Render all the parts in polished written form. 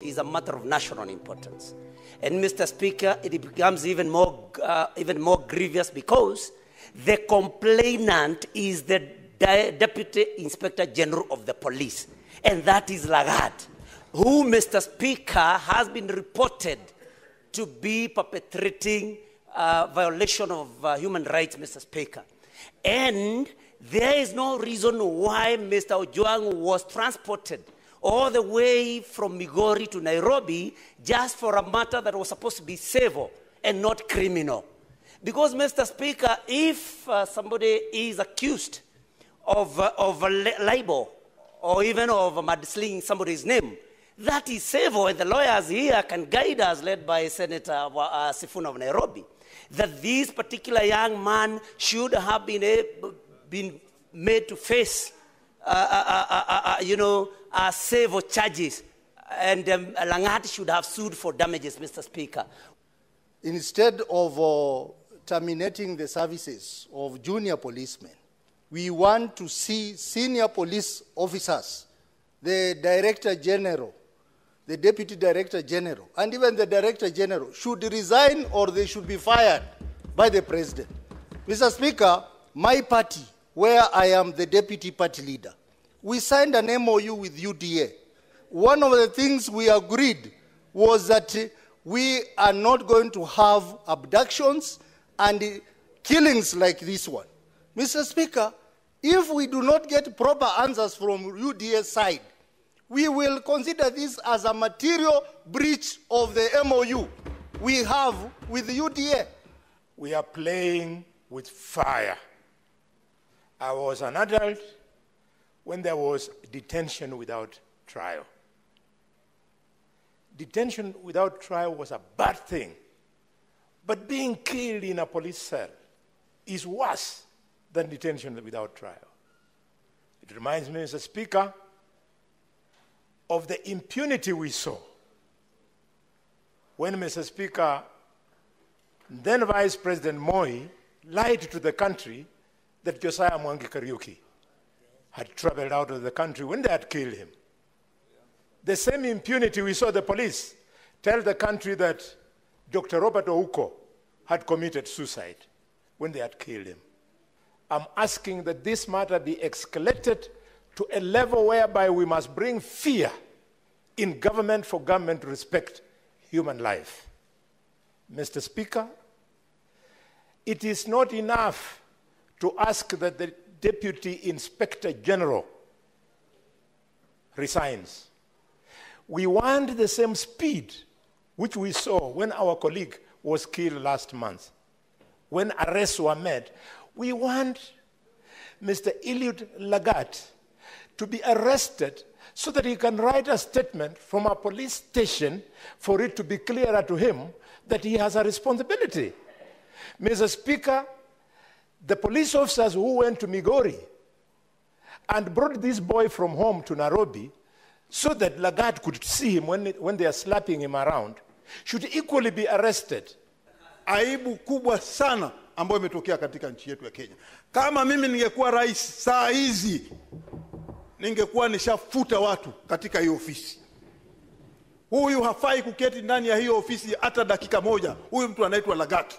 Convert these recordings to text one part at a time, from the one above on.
is a matter of national importance. And Mr. Speaker, it becomes even more grievous because the complainant is the Deputy Inspector General of the Police, and that is Lagat, who, Mr. Speaker, has been reported to be perpetrating violation of human rights, Mr. Speaker. And there is no reason why Mr. Ojwang was transported all the way from Migori to Nairobi just for a matter that was supposed to be civil and not criminal. Because, Mr. Speaker, if somebody is accused of libel or even of mudslinging somebody's name, that is civil, and the lawyers here can guide us, led by Senator Sifuna of Nairobi, that this particular young man should have been made to face civil charges, and Lagat should have sued for damages, Mr. Speaker. Instead of terminating the services of junior policemen, we want to see senior police officers, the Director General, the Deputy Director General, and even the Director General should resign or they should be fired by the President. Mr. Speaker, my party, where I am the Deputy Party Leader, we signed an MOU with UDA. One of the things we agreed was that we are not going to have abductions and killings like this one. Mr. Speaker, if we do not get proper answers from UDA's side, we will consider this as a material breach of the MOU we have with the UDA. We are playing with fire. I was an adult when there was detention without trial. Detention without trial was a bad thing. But being killed in a police cell is worse than detention without trial. It reminds me, Mr. Speaker, of the impunity we saw when, Mr. Speaker, then Vice President Moi lied to the country that Josiah Mwangi Kariuki had traveled out of the country when they had killed him. The same impunity we saw the police tell the country that Dr. Robert Ouko had committed suicide when they had killed him. I'm asking that this matter be escalated to a level whereby we must bring fear in government for government to respect human life. Mr. Speaker, it is not enough to ask that the Deputy Inspector General resigns. We want the same speed which we saw when our colleague was killed last month, when arrests were made. We want Mr. Eliud Lagat to be arrested so that he can write a statement from a police station for it to be clearer to him that he has a responsibility. Mr. Speaker, the police officers who went to Migori and brought this boy from home to Nairobi so that Lagat could see him when they are slapping him around should equally be arrested. Aibu kubwa sana ambayo imetokea katika nchi yetu ya Kenya. Kama mimi ningekuwa rais saa hizi, ningekuwa nishafuta watu katika hiyo ofisi. Huyu hafai kuketi ndani ya hiyo ofisi hata dakika moja. Huyu mtu anaitwa Lagat.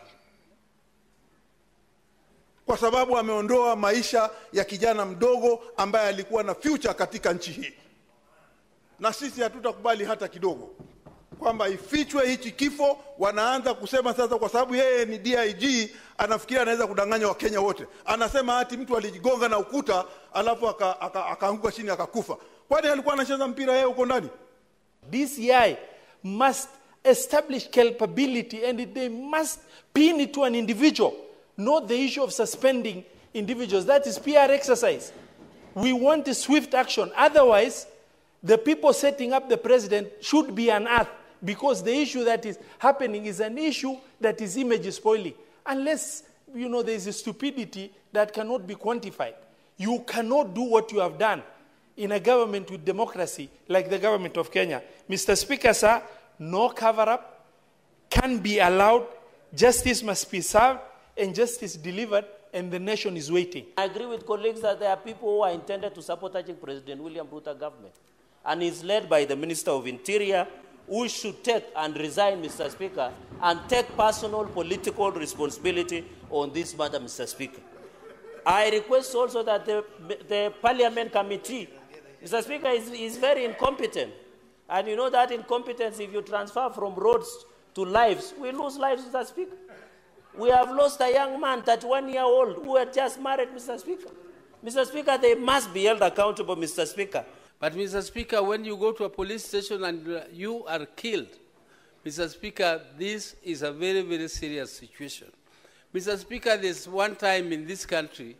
Kwa sababu ameondoa maisha ya kijana mdogo ambaye alikuwa na future katika nchi hii. Na sisi hatutakubali hata kidogo kwamba ifichwe hichi kifo. Wanaanza kusema sasa kwa sababu yeye ni DIG anafikiria anaweza kudanganya Wakenya wote. Anasema ati mtu alijigonga na ukuta alafu akaanguka chini akakufa. Kwani alikuwa anacheza mpira yeye huko ndani? DCI must establish culpability and they must pin it to an individual, not the issue of suspending individuals. That is PR exercise. We want a swift action. Otherwise, the people setting up the president should be unearthed, because the issue that is happening is an issue that is image spoiling. Unless, there is a stupidity that cannot be quantified. You cannot do what you have done in a government with democracy like the government of Kenya. Mr. Speaker, sir, no cover-up can be allowed. Justice must be served and justice delivered, and the nation is waiting. I agree with colleagues that there are people who are intended to sabotaging President William Ruto government. And is led by the Minister of Interior, who should take and resign, Mr. Speaker, and take personal political responsibility on this matter, Mr. Speaker. I request also that the Parliament Committee, Mr. Speaker, is very incompetent. And you know that incompetence, if you transfer from roads to lives, we lose lives, Mr. Speaker. We have lost a young man, 31-year-old, who had just married, Mr. Speaker. Mr. Speaker, they must be held accountable, Mr. Speaker. But, Mr. Speaker, when you go to a police station and you are killed, Mr. Speaker, this is a very, very serious situation. Mr. Speaker, there's one time in this country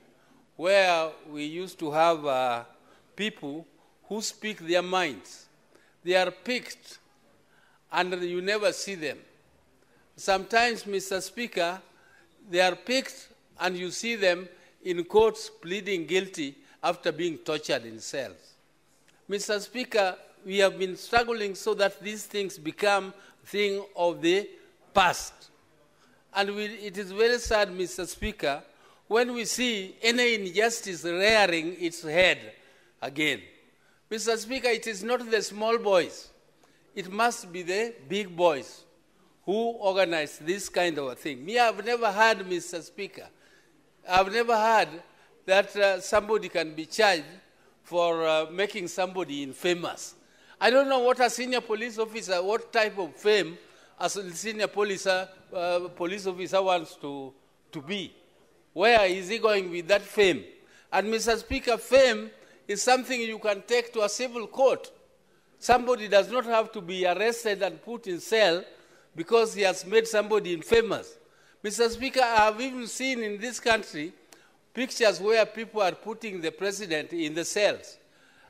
where we used to have people who speak their minds. They are picked and you never see them. Sometimes, Mr. Speaker, they are picked and you see them in courts pleading guilty after being tortured in cells. Mr. Speaker, we have been struggling so that these things become a thing of the past. And it is very sad, Mr. Speaker, when we see any injustice rearing its head again. Mr. Speaker, it is not the small boys. It must be the big boys who organize this kind of a thing. Me, I've never heard, Mr. Speaker, I've never heard that somebody can be charged for making somebody infamous. I don't know what a senior police officer, what type of fame a senior police officer wants to be. Where is he going with that fame? And Mr. Speaker, fame is something you can take to a civil court. Somebody does not have to be arrested and put in cell because he has made somebody infamous. Mr. Speaker, I have even seen in this country pictures where people are putting the president in the cells.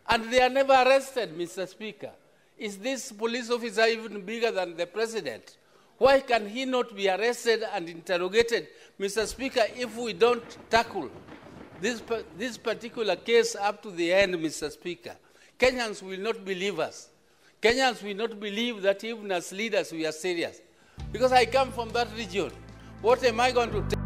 And they are never arrested, Mr. Speaker. Is this police officer even bigger than the president? Why can he not be arrested and interrogated, Mr. Speaker, if we don't tackle this particular case up to the end, Mr. Speaker? Kenyans will not believe us. Kenyans will not believe that even as leaders we are serious. Because I come from that region. What am I going to tell?